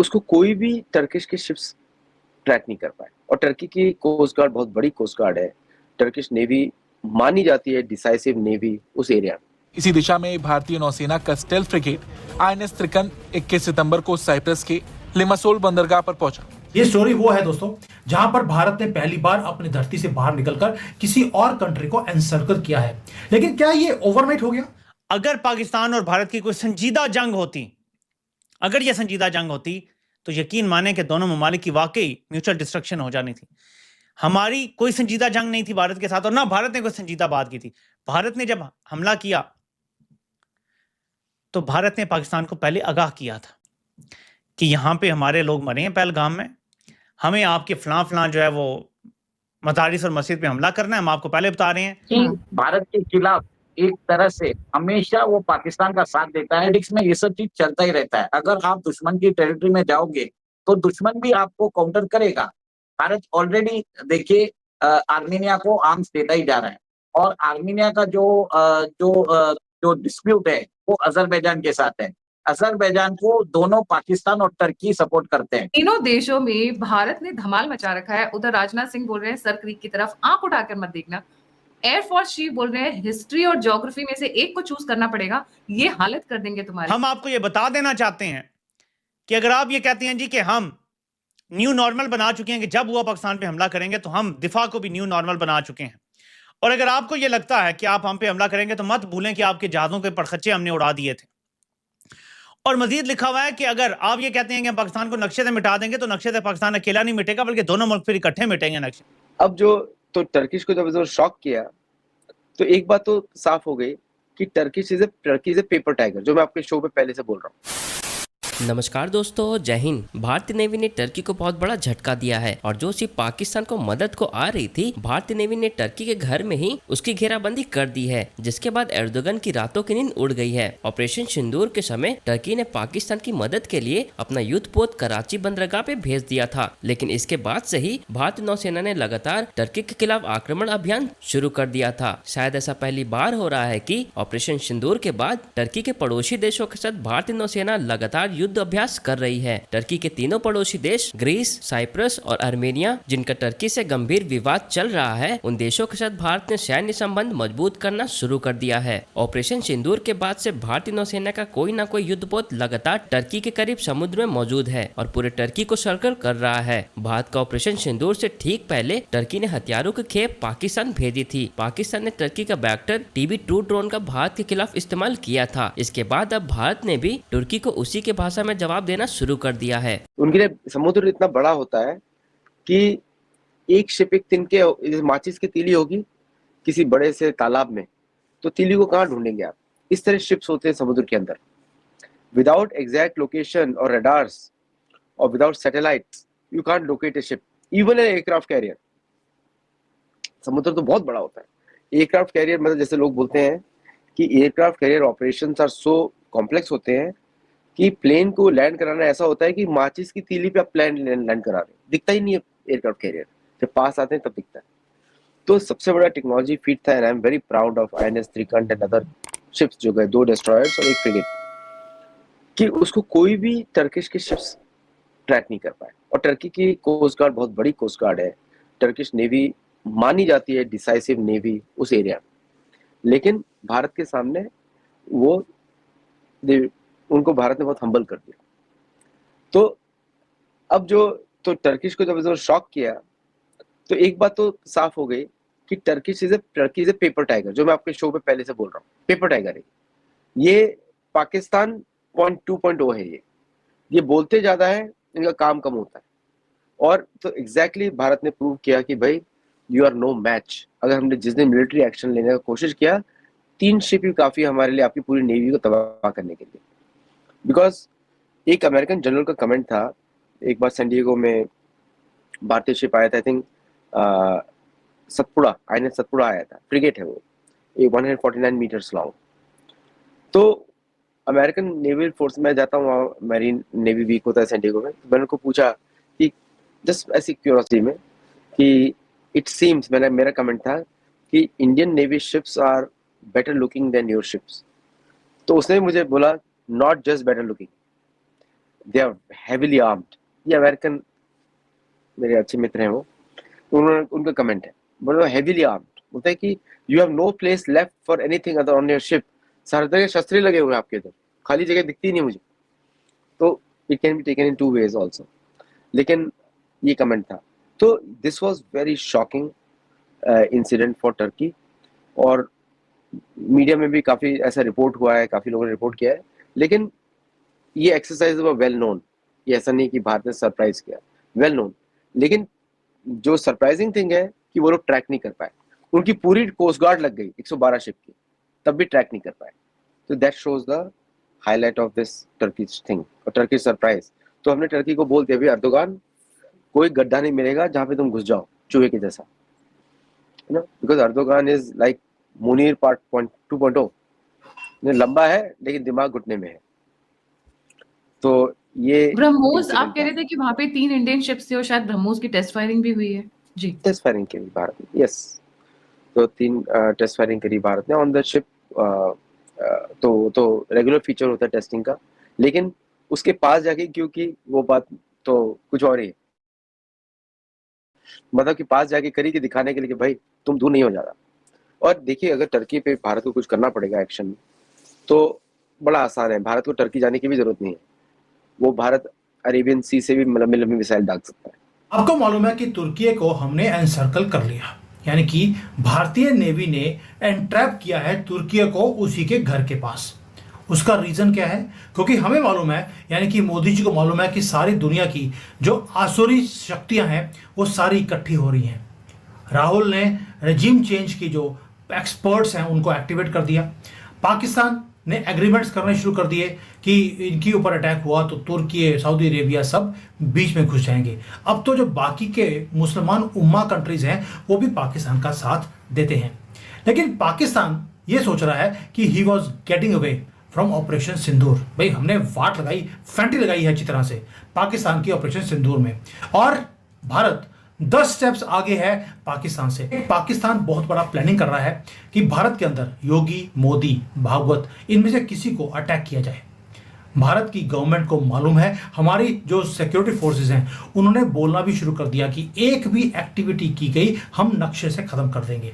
उसको कोई भी टर्किश की शिप्स ट्रैक नहीं कर पाए। और टर्की की कोस्ट गार्ड बहुत बड़ी कोस्ट गार्ड है। टर्किश नेवी मानी जाती है डिसाइसिव नेवी उस एरिया में। इसी दिशा में भारतीय नौसेना का स्टेल्थ फ्रिगेट आईएनएस त्रिकन 21 सितंबर को साइप्रस के लिमासोल बंदरगाह पर पहुंचा। ये स्टोरी वो है दोस्तों जहां पर भारत ने पहली बार अपनी धरती से बाहर निकलकर किसी और कंट्री को एनसर्कल किया है। लेकिन क्या ये ओवरनाइट हो गया? अगर पाकिस्तान और भारत की कोई संजीदा जंग होती, अगर यह संजीदा जंग होती, तो यकीन माने कि दोनों ममालिक की वाकई म्यूचुअल डिस्ट्रक्शन हो जानी थी। हमारी कोई संजीदा जंग नहीं थी भारत के साथ, और ना भारत ने कोई संजीदा बात की थी। भारत ने जब हमला किया तो भारत ने पाकिस्तान को पहले आगाह किया था कि यहां पे हमारे लोग मरे हैं पहलगाम में, हमें आपके फलां जो है वो मदारिस और मस्जिद पे हमला करना है, हम आपको पहले बता रहे हैं कि भारत के खिलाफ एक तरह से हमेशा वो पाकिस्तान का साथ देता है। में ये सब चीज चलता ही रहता है। अगर आप दुश्मन की टेरिटरी में जाओगे तो दुश्मन भी आपको काउंटर करेगा। भारत ऑलरेडी देखिए आर्मेनिया को आर्म्स देता ही जा रहा है, और आर्मेनिया का जो डिस्प्यूट है वो अजरबैजान के साथ है। अजरबैजान को दोनों पाकिस्तान और टर्की सपोर्ट करते हैं। तीनों देशों में भारत ने धमाल मचा रखा है। उधर राजनाथ सिंह बोल रहे हैं सर क्रीक की तरफ आंख उठाकर मत देखना। एयरफोर्स चीफ बोल रहे हैं हिस्ट्री और ज्योग्राफी में से एक को चूज करना पड़ेगा, ये हालत कर देंगे तुम्हारी। हम आपको ये बता देना चाहते हैं कि अगर आप ये कहते हैं जी कि हम न्यू नॉर्मल बना चुके हैं कि जब हुआ पाकिस्तान पे हमला करेंगे तो हम दिफा को भी न्यू नॉर्मल बना चुके हैं, और अगर आपको ये लगता है कि आप हम पे हमला करेंगे तो मत भूलें कि आपके जहाजों के पड़खच्चे हमने उड़ा दिए थे। और मजीद लिखा हुआ है कि अगर आप ये कहते हैं कि हम पाकिस्तान को नक्शे से मिटा देंगे तो नक्शे से पाकिस्तान अकेला नहीं मिटेगा, बल्कि दोनों मुल्क फिर इकट्ठे मिटेंगे नक्शे। अब तो टर्किश को जब शॉक किया तो एक बात तो साफ हो गई कि Turkey is a paper tiger, जो मैं आपके शो पे पहले से बोल रहा हूँ। नमस्कार दोस्तों, जय हिंद। भारतीय नेवी ने टर्की को बहुत बड़ा झटका दिया है, और जो सिर्फ पाकिस्तान को मदद को आ रही थी, भारतीय नेवी ने टर्की के घर में ही उसकी घेराबंदी कर दी है, जिसके बाद एर्दोगन की रातों की नींद उड़ गई है। ऑपरेशन सिंदूर के समय टर्की ने पाकिस्तान की मदद के लिए अपना युद्धपोत कराची बंदरगाह पे भेज दिया था, लेकिन इसके बाद से ही भारतीय नौसेना ने लगातार टर्की के खिलाफ आक्रमण अभियान शुरू कर दिया था। शायद ऐसा पहली बार हो रहा है कि ऑपरेशन सिंदूर के बाद टर्की के पड़ोसी देशों के साथ भारतीय नौसेना लगातार युद्ध अभ्यास कर रही है। टर्की के तीनों पड़ोसी देश ग्रीस, साइप्रस और आर्मेनिया, जिनका टर्की से गंभीर विवाद चल रहा है, उन देशों के साथ भारत ने सैन्य संबंध मजबूत करना शुरू कर दिया है। ऑपरेशन सिंदूर के बाद से भारतीय नौसेना का कोई न कोई युद्धपोत लगातार टर्की के करीब समुद्र में मौजूद है और पूरे टर्की को सर्कल कर रहा है। भारत का ऑपरेशन सिंदूर से ठीक पहले टर्की ने हथियारों की खेप पाकिस्तान भेजी थी। पाकिस्तान ने टर्की का बैक्टर TB2 ड्रोन का भारत के खिलाफ इस्तेमाल किया था। इसके बाद अब भारत ने भी तुर्की को उसी के भाषा में जवाब देना शुरू कर दिया है। उनके लिए समुद्र इतना बड़ा होता है कि एक शिप एक दिन के माचिस की तीली होगी किसी बड़े से तालाब में, तो तीली को कहाँ ढूंढेंगे आप? इस तरह शिप्स होते हैं समुद्र के अंदर। विदाउट एग्जैक्ट लोकेशन और रडार्स और without satellites you can't locate A ship, even an aircraft carrier. समुद्र तो बहुत बड़ा होता है। एयरक्राफ्ट कैरियर मतलब जैसे लोग बोलते हैं कि aircraft carrier operations are so complex होते हैं कि प्लेन को लैंड कराना ऐसा होता है कि माचिस की तीली पे आप प्लेन लैंड करा रहे हैं, दिखता ही नहीं है एयरक्राफ्ट कैरियर, जब पास आते हैं तब दिखता है। तो सबसे बड़ा टेक्नोलॉजी फीट था, and I am very proud of INS Trikand and other ships जो गए, 2 डिस्ट्रॉयर्स और 1 फ्रिगेट, कि उसको कोई भी टर्किश के शिप्स ट्रैक नहीं कर पाए। और टर्की की कोस्ट गार्ड बहुत बड़ी कोस्ट गार्ड है। टर्किश नेवी मानी जाती है डिसाइसिव नेवी उस एरिया में, लेकिन भारत के सामने उनको भारत ने बहुत हम्बल कर दिया। तो अब तो टर्किश को जब शॉक किया तो एक बात तो साफ हो गई कि Turkey is a paper tiger, जो मैं आपके शो पे पहले से बोल रहा हूँ। पेपर टाइगर है ये, पाकिस्तान 2.0 है ये बोलते ज्यादा है, इनका काम कम होता है। और तो एग्जैक्टली भारत ने प्रूव किया कि भाई यू आर नो मैच। अगर हमने जिस दिन मिलिट्री एक्शन लेने का कोशिश किया, 3 शिप ही काफी हमारे लिए, आपकी पूरी नेवी को तबाह करने के लिए। बिकॉज एक अमेरिकन जनरल का कमेंट था, एक बार सैन डिएगो में भारतीय शिप आया था, I think Satpura, INS Satpura आया था, फ्रिगेट है वो, 149 मीटर्स लॉन्ग। तो अमेरिकन नेवल फोर्स में जाता हूँ, वहाँ मैरीन नेवी वीक होता है सैन डिएगो में, तो मैंने उनको पूछा कि जस्ट ऐसी क्यूरियोसिटी में कि इट सीम्स, मेरा कमेंट था कि Indian navy ships are better looking than your ships. तो उसने मुझे बोला not just better looking, they are heavily armed. ये अमेरिकन मेरे अच्छे मित्र हैं वो, उन्होंने उनका कमेंट है, बोलो हेविली आर्म्ड होता है कि you have no place left for anything other on your ship. सारे तरह के शस्त्र लगे हुए हैं आपके इधर, खाली जगह दिखती नहीं मुझे। तो it can be taken in 2 ways also, लेकिन ये कमेंट था। तो this was very shocking incident for Turkey, और मीडिया में भी काफ़ी ऐसा रिपोर्ट हुआ है, काफ़ी लोगों ने रिपोर्ट किया है, लेकिन ये एक्सरसाइज वेल नोन। ये ऐसा नहीं कि भारत ने सरप्राइज किया, वेल नोन। लेकिन जो सरप्राइजिंग थिंग है कि वो लोग ट्रैक नहीं कर पाए। उनकी पूरी कोस्ट गार्ड लग गई 112 शिप की, तब भी ट्रैक नहीं कर पाए। तो that shows the highlight of this Turkish thing और टर्किश सरप्राइज। तो हमने टर्की को बोल दिया, भाई अर्दोगान, कोई गड्ढा नहीं मिलेगा जहाँ पे तुम घुस जाओ चूहे के जैसा, है ना, because Erdogan is like Munir part 2.0, लंबा है लेकिन दिमाग घुटने में है। तो ये ब्रह्मोस, आप कह रहे थे कि वहां पे 3 इंडियन शिप्स थे और शायद ब्रह्मोस की टेस्ट फायरिंग भी हुई है। जी, टेस्ट फायरिंग करी भारत ने, यस। तो 3 टेस्ट फायरिंग करी भारत ने ऑन द शिप। तो रेगुलर फीचर होता है टेस्टिंग का, लेकिन उसके पास जाके, क्योंकि वो बात तो कुछ और ही है, मतलब कि पास जाके करी कि दिखाने के लिए कि भाई तुम दूर नहीं हो जा रहा। और देखिए, अगर टर्की पे भारत को कुछ करना पड़ेगा एक्शन, तो बड़ा आसान है, भारत को टर्की जाने की भी जरूरत नहीं है। वो भारत अरेबियन सी से भी लंबी लंबी मिसाइल दाग सकता है। आपको मालूम है कि तुर्की को हमने एनसर्कल कर लिया, यानी कि भारतीय नेवी ने एंट्रैप किया है तुर्की को उसी के घर के पास। उसका रीजन क्या है? क्योंकि हमें मालूम है, यानी कि मोदी जी को मालूम है कि सारी दुनिया की जो आसुरी शक्तियां हैं वो सारी इकट्ठी हो रही हैं। राहुल ने रेजिम चेंज की जो एक्सपर्ट्स हैं उनको एक्टिवेट कर दिया। पाकिस्तान ने एग्रीमेंट्स करने शुरू कर दिए कि इनके ऊपर अटैक हुआ तो तुर्की, सऊदी अरेबिया सब बीच में घुस जाएंगे। अब तो जो बाकी के मुसलमान उम्मा कंट्रीज हैं वो भी पाकिस्तान का साथ देते हैं, लेकिन पाकिस्तान ये सोच रहा है कि he was getting away from operation Sindoor. भाई हमने वाट लगाई, फैंटी लगाई है अच्छी तरह से पाकिस्तान की ऑपरेशन सिंदूर में, और भारत 10 स्टेप्स आगे है पाकिस्तान से। पाकिस्तान बहुत बड़ा प्लानिंग कर रहा है कि भारत के अंदर योगी, मोदी, भागवत इनमें से किसी को अटैक किया जाए। भारत की गवर्नमेंट को मालूम है, हमारी जो सिक्योरिटी फोर्सेस हैं उन्होंने बोलना भी शुरू कर दिया कि एक भी एक्टिविटी की गई हम नक्शे से खत्म कर देंगे।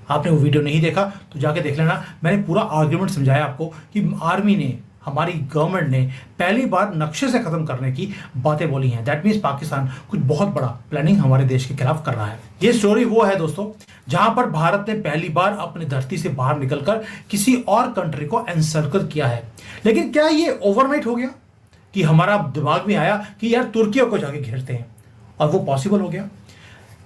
आपने वो वीडियो नहीं देखा तो जाके देख लेना, मैंने पूरा आर्ग्यूमेंट समझाया आपको कि आर्मी ने, हमारी गवर्नमेंट ने पहली बार नक्शे से खत्म करने की बातें बोली हैं। दैट मीन्स पाकिस्तान कुछ बहुत बड़ा प्लानिंग हमारे देश के खिलाफ कर रहा है। ये स्टोरी वो है दोस्तों जहां पर भारत ने पहली बार अपनी धरती से बाहर निकलकर किसी और कंट्री को एनसर्कल किया है। लेकिन क्या ये ओवरनाइट हो गया कि हमारा दिमाग में आया कि यार तुर्की को जाके घेरते हैं और वो पॉसिबल हो गया?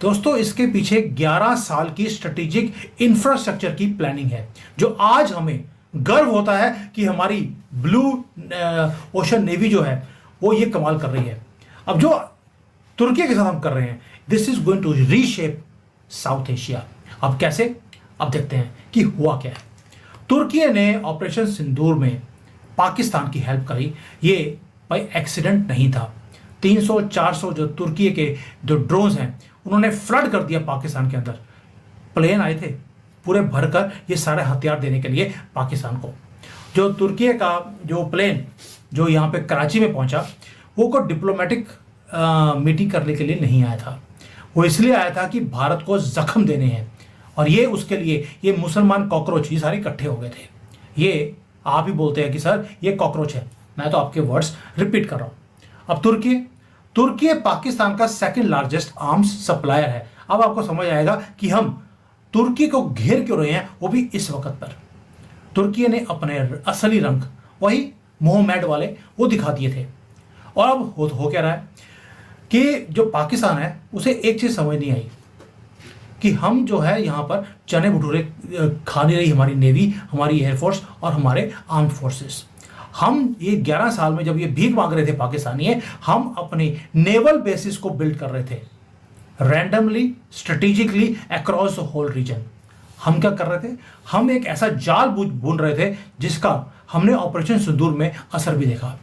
दोस्तों, इसके पीछे 11 साल की स्ट्रेटेजिक इंफ्रास्ट्रक्चर की प्लानिंग है, जो आज हमें गर्व होता है कि हमारी ब्लू ओशन नेवी जो है वो ये कमाल कर रही है। अब जो तुर्की के साथ हम कर रहे हैं, this is going to reshape South Asia. अब कैसे? अब देखते हैं कि हुआ क्या है। तुर्की ने ऑपरेशन सिंदूर में पाकिस्तान की हेल्प करी। ये भाई एक्सीडेंट नहीं था। 300-400 जो तुर्की के जो ड्रोन्स हैं उन्होंने फ्लड कर दिया पाकिस्तान के अंदर। प्लेन आए थे पूरे भरकर ये सारे हथियार देने के लिए पाकिस्तान को। जो तुर्की का जो प्लेन जो यहाँ पे कराची में पहुंचा, वो को डिप्लोमेटिक मीटिंग करने के लिए नहीं आया था। वो इसलिए आया था कि भारत को जख्म देने हैं, और ये उसके लिए ये मुसलमान कॉकरोच ये सारे इकट्ठे हो गए थे। ये आप ही बोलते हैं कि सर ये कॉकरोच है, मैं तो आपके वर्ड्स रिपीट कर रहा हूँ। अब तुर्की पाकिस्तान का सेकंड लार्जेस्ट आर्म्स सप्लायर है। अब आपको समझ आएगा कि हम तुर्की को घेर क्यों रहे हैं, वो भी इस वक्त पर। तुर्की ने अपने असली रंग, वही मोहम्मद वाले, वो दिखा दिए थे। और अब हो क्या रहा है कि जो पाकिस्तान है उसे एक चीज समझ नहीं आई कि हम जो है यहाँ पर चने भटूरे खा नहीं रही हमारी नेवी, हमारी एयरफोर्स और हमारे आर्म फोर्सेस। हम ये 11 साल में जब ये भीख मांग रहे थे पाकिस्तानी, हम अपने नेवल बेसिस को बिल्ड कर रहे थे randomly, strategically across the whole region. हम क्या कर रहे थे? हम एक ऐसा जाल बुन रहे थे जिसका हमने ऑपरेशन सिंदूर में असर भी देखा।